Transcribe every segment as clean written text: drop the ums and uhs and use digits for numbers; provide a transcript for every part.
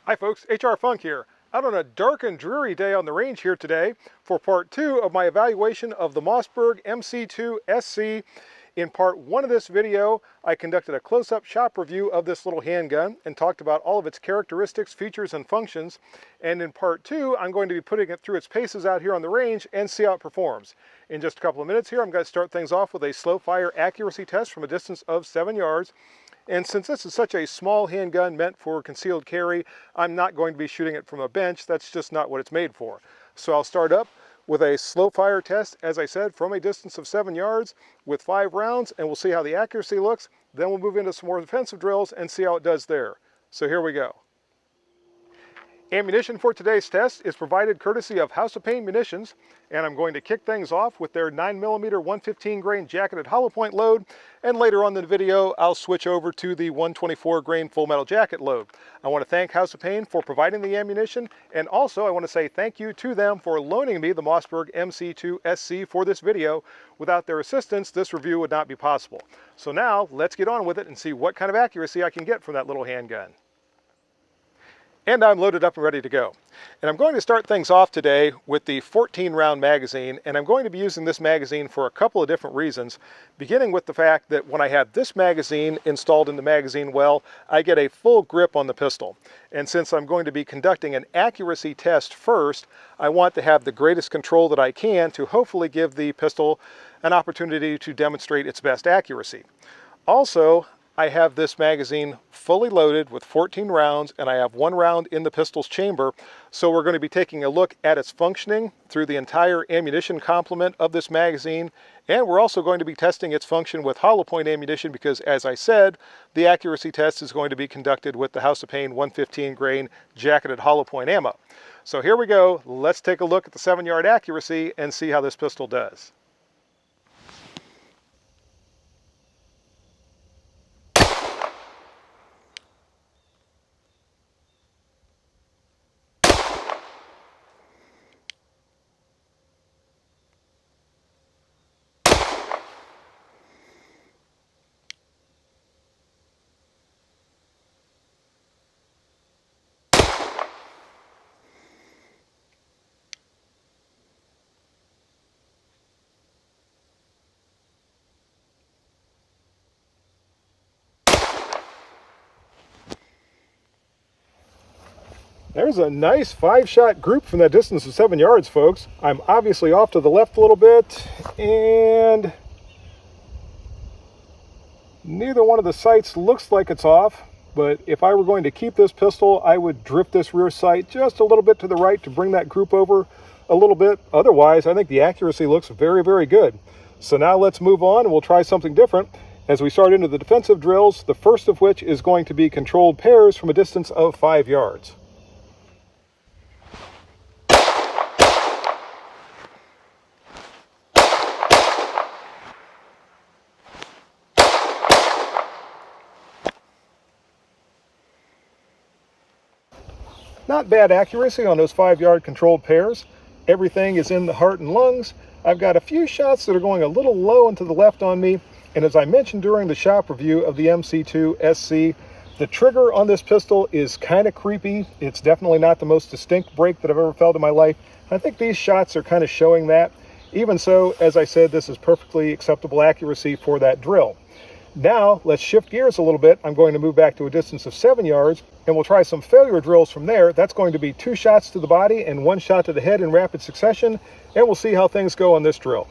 Hi folks, HR Funk here. Out on a dark and dreary day on the range here today for part 2 of my evaluation of the Mossberg MC2sc. In part 1 of this video, I conducted a close-up shop review of this little handgun and talked about all of its characteristics, features, and functions. And in part 2, I'm going to be putting it through its paces out here on the range and see how it performs. In just a couple of minutes here, I'm going to start things off with a slow fire accuracy test from a distance of 7 yards. And since this is such a small handgun meant for concealed carry, I'm not going to be shooting it from a bench. That's just not what it's made for. So I'll start up with a slow fire test, as I said, from a distance of 7 yards with 5 rounds, and we'll see how the accuracy looks. Then we'll move into some more defensive drills and see how it does there. So here we go. Ammunition for today's test is provided courtesy of House of Pain Munitions, and I'm going to kick things off with their 9mm 115 grain jacketed hollow point load, and later on in the video I'll switch over to the 124 grain full metal jacket load. I want to thank House of Pain for providing the ammunition, and also I want to say thank you to them for loaning me the Mossberg MC2sc for this video. Without their assistance, this review would not be possible. So now let's get on with it and see what kind of accuracy I can get from that little handgun. And I'm loaded up and ready to go. And I'm going to start things off today with the 14 round magazine, and I'm going to be using this magazine for a couple of different reasons, beginning with the fact that when I have this magazine installed in the magazine well, I get a full grip on the pistol. And since I'm going to be conducting an accuracy test first, I want to have the greatest control that I can to hopefully give the pistol an opportunity to demonstrate its best accuracy. Also, I have this magazine fully loaded with 14 rounds, and I have 1 round in the pistol's chamber. So we're going to be taking a look at its functioning through the entire ammunition complement of this magazine. And we're also going to be testing its function with hollow point ammunition because, as I said, the accuracy test is going to be conducted with the House of Pain 115 grain jacketed hollow point ammo. So here we go. Let's take a look at the 7-yard accuracy and see how this pistol does. There's a nice 5-shot group from that distance of 7 yards, folks. I'm obviously off to the left a little bit, and neither one of the sights looks like it's off, but if I were going to keep this pistol, I would drift this rear sight just a little bit to the right to bring that group over a little bit. Otherwise, I think the accuracy looks very, very good. So now let's move on and we'll try something different as we start into the defensive drills, the first of which is going to be controlled pairs from a distance of 5 yards. Not bad accuracy on those 5-yard controlled pairs. Everything is in the heart and lungs. I've got a few shots that are going a little low and to the left on me. And as I mentioned during the shop review of the MC2sc, the trigger on this pistol is kind of creepy. It's definitely not the most distinct break that I've ever felt in my life. I think these shots are kind of showing that. Even so, as I said, this is perfectly acceptable accuracy for that drill. Now, let's shift gears a little bit. I'm going to move back to a distance of 7 yards, and we'll try some failure drills from there. That's going to be 2 shots to the body and 1 shot to the head in rapid succession, and we'll see how things go on this drill.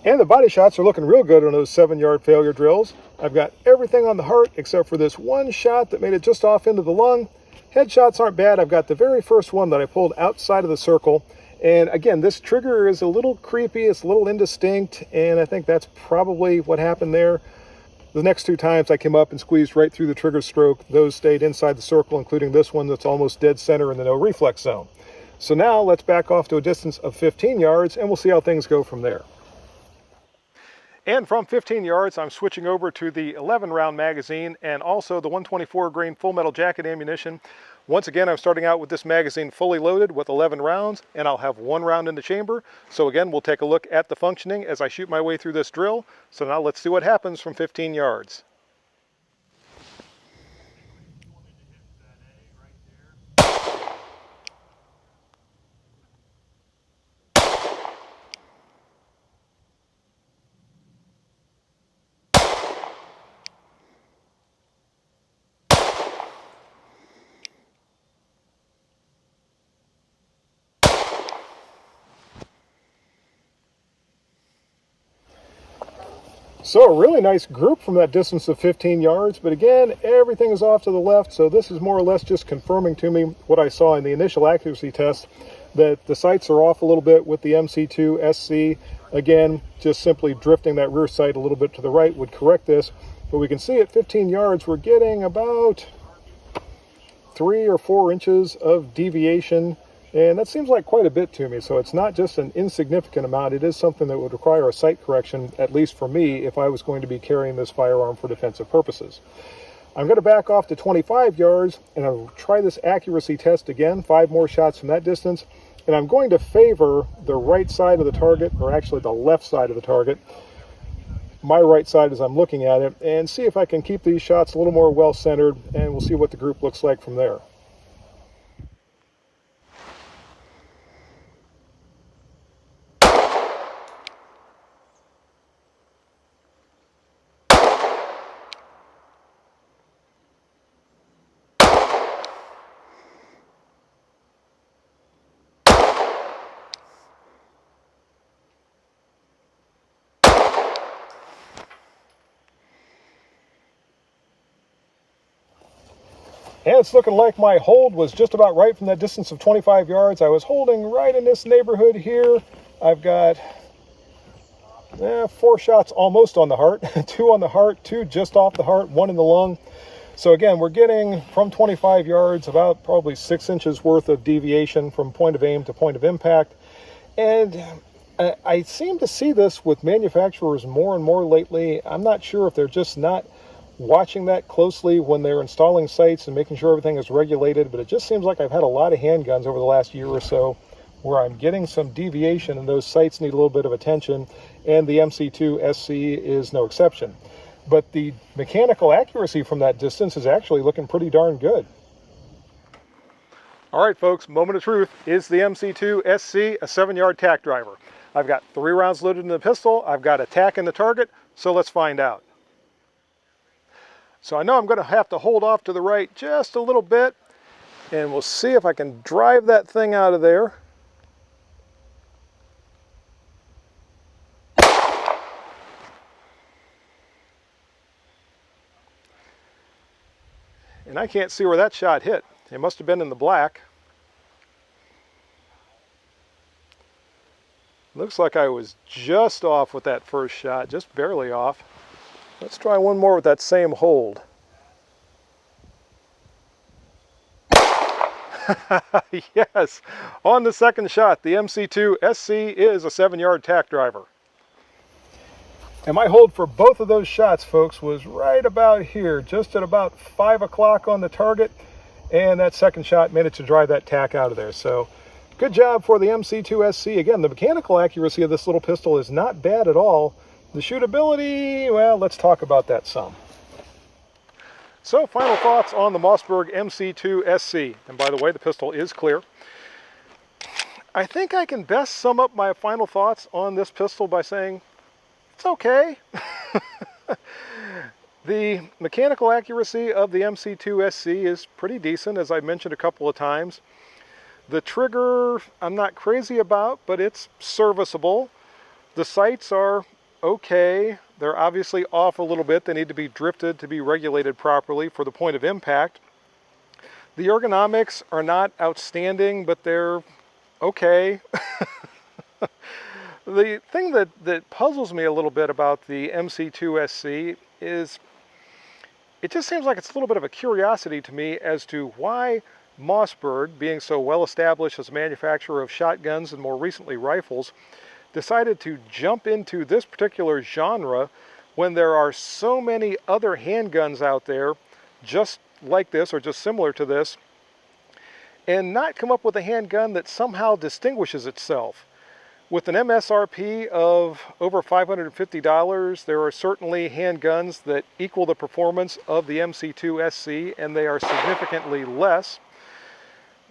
And the body shots are looking real good on those 7-yard failure drills. I've got everything on the heart except for this 1 shot that made it just off into the lung. Headshots aren't bad. I've got the very first one that I pulled outside of the circle. And again, this trigger is a little creepy. It's a little indistinct. And I think that's probably what happened there. The next 2 times I came up and squeezed right through the trigger stroke. Those stayed inside the circle, including this one that's almost dead center in the no reflex zone. So now let's back off to a distance of 15 yards and we'll see how things go from there. And from 15 yards, I'm switching over to the 11 round magazine and also the 124 grain full metal jacket ammunition. Once again, I'm starting out with this magazine fully loaded with 11 rounds, and I'll have 1 round in the chamber. So again, we'll take a look at the functioning as I shoot my way through this drill. So now let's see what happens from 15 yards. So a really nice group from that distance of 15 yards, but again, everything is off to the left, so this is more or less just confirming to me what I saw in the initial accuracy test, that the sights are off a little bit with the MC2sc. Again, just simply drifting that rear sight a little bit to the right would correct this, but we can see at 15 yards we're getting about 3 or 4 inches of deviation. And that seems like quite a bit to me, so it's not just an insignificant amount. It is something that would require a sight correction, at least for me, if I was going to be carrying this firearm for defensive purposes. I'm going to back off to 25 yards, and I'll try this accuracy test again, 5 more shots from that distance. And I'm going to favor the right side of the target, or actually the left side of the target, my right side as I'm looking at it, and see if I can keep these shots a little more well-centered, and we'll see what the group looks like from there. And it's looking like my hold was just about right from that distance of 25 yards. I was holding right in this neighborhood here. I've got 4 shots almost on the heart, 2 on the heart, 2 just off the heart, 1 in the lung. So again, we're getting from 25 yards about probably 6 inches worth of deviation from point of aim to point of impact. And I seem to see this with manufacturers more and more lately. I'm not sure if they're just not watching that closely when they're installing sights and making sure everything is regulated, but it just seems like I've had a lot of handguns over the last year or so where I'm getting some deviation and those sights need a little bit of attention, and the MC2sc is no exception. But the mechanical accuracy from that distance is actually looking pretty darn good. All right, folks, moment of truth. Is the MC2sc a 7-yard tack driver? I've got 3 rounds loaded in the pistol. I've got a tack in the target, so let's find out. So I know I'm going to have to hold off to the right just a little bit, and we'll see if I can drive that thing out of there. And I can't see where that shot hit. It must have been in the black. Looks like I was just off with that first shot, just barely off. Let's try one more with that same hold. Yes, on the second shot, the MC2sc is a 7-yard tack driver. And my hold for both of those shots, folks, was right about here, just at about 5 o'clock on the target, and that second shot managed to drive that tack out of there. So good job for the MC2sc. Again, the mechanical accuracy of this little pistol is not bad at all. The shootability, well, let's talk about that some. So final thoughts on the Mossberg MC2sc. And by the way, the pistol is clear. I think I can best sum up my final thoughts on this pistol by saying it's okay. The mechanical accuracy of the MC2sc is pretty decent, as I mentioned a couple of times. The trigger I'm not crazy about, but it's serviceable. The sights are okay. They're obviously off a little bit. They need to be drifted to be regulated properly for the point of impact. The ergonomics are not outstanding, but they're okay. The thing that puzzles me a little bit about the MC2sc is it just seems like it's a little bit of a curiosity to me as to why Mossberg, being so well established as a manufacturer of shotguns and more recently rifles, decided to jump into this particular genre when there are so many other handguns out there just like this or just similar to this, and not come up with a handgun that somehow distinguishes itself. With an MSRP of over $550, there are certainly handguns that equal the performance of the MC2sc, and they are significantly less.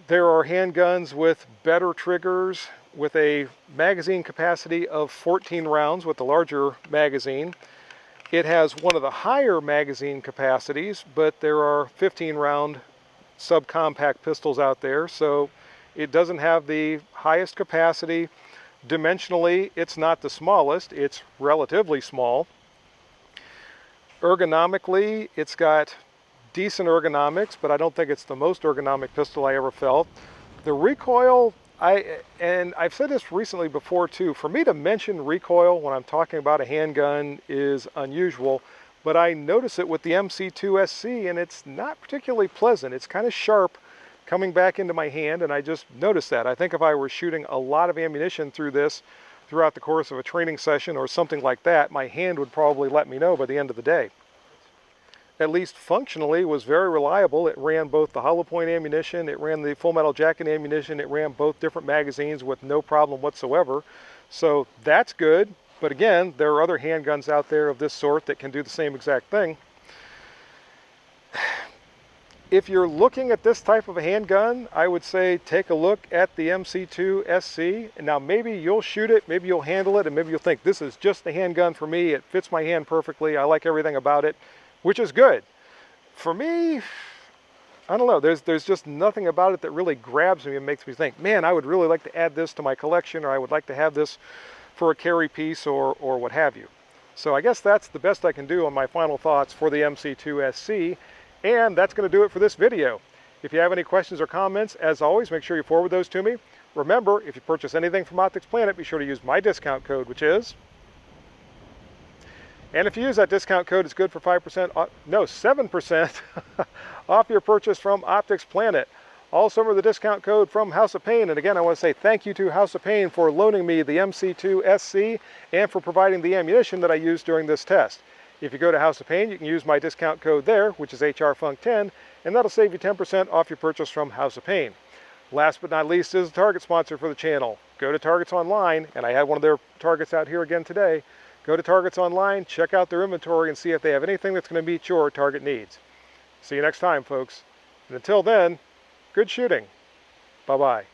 There are handguns with better triggers, with a magazine capacity of 14 rounds with the larger magazine. It has one of the higher magazine capacities, but there are 15-round subcompact pistols out there, so it doesn't have the highest capacity. Dimensionally, it's not the smallest, it's relatively small. Ergonomically, it's got decent ergonomics, but I don't think it's the most ergonomic pistol I ever felt. The recoil, I've said this recently before too, for me to mention recoil when I'm talking about a handgun is unusual, but I notice it with the MC2sc, and it's not particularly pleasant. It's kind of sharp coming back into my hand, and I just noticed that. I think if I were shooting a lot of ammunition through this throughout the course of a training session or something like that, my hand would probably let me know by the end of the day. At least functionally, was very reliable. It ran both the hollow point ammunition, it ran the full metal jacket ammunition, it ran both different magazines with no problem whatsoever. So that's good. But again, there are other handguns out there of this sort that can do the same exact thing. If you're looking at this type of a handgun, I would say take a look at the MC2sc. And now maybe you'll shoot it, maybe you'll handle it, and maybe you'll think this is just the handgun for me. It fits my hand perfectly. I like everything about it, which is good. For me, I don't know. There's just nothing about it that really grabs me and makes me think, man, I would really like to add this to my collection, or I would like to have this for a carry piece or what have you. So I guess that's the best I can do on my final thoughts for the MC2sc. And that's going to do it for this video. If you have any questions or comments, as always, make sure you forward those to me. Remember, if you purchase anything from Optics Planet, be sure to use my discount code, which is... And if you use that discount code, it's good for 7% off your purchase from Optics Planet. Also, remember the discount code from House of Pain. And again, I want to say thank you to House of Pain for loaning me the MC2sc and for providing the ammunition that I used during this test. If you go to House of Pain, you can use my discount code there, which is HRFUNK10, and that'll save you 10% off your purchase from House of Pain. Last but not least is a Target sponsor for the channel. Go to Targets Online, and I have one of their Targets out here again today. Go to Targets Online, check out their inventory, and see if they have anything that's going to meet your Target needs. See you next time, folks. And until then, good shooting. Bye-bye.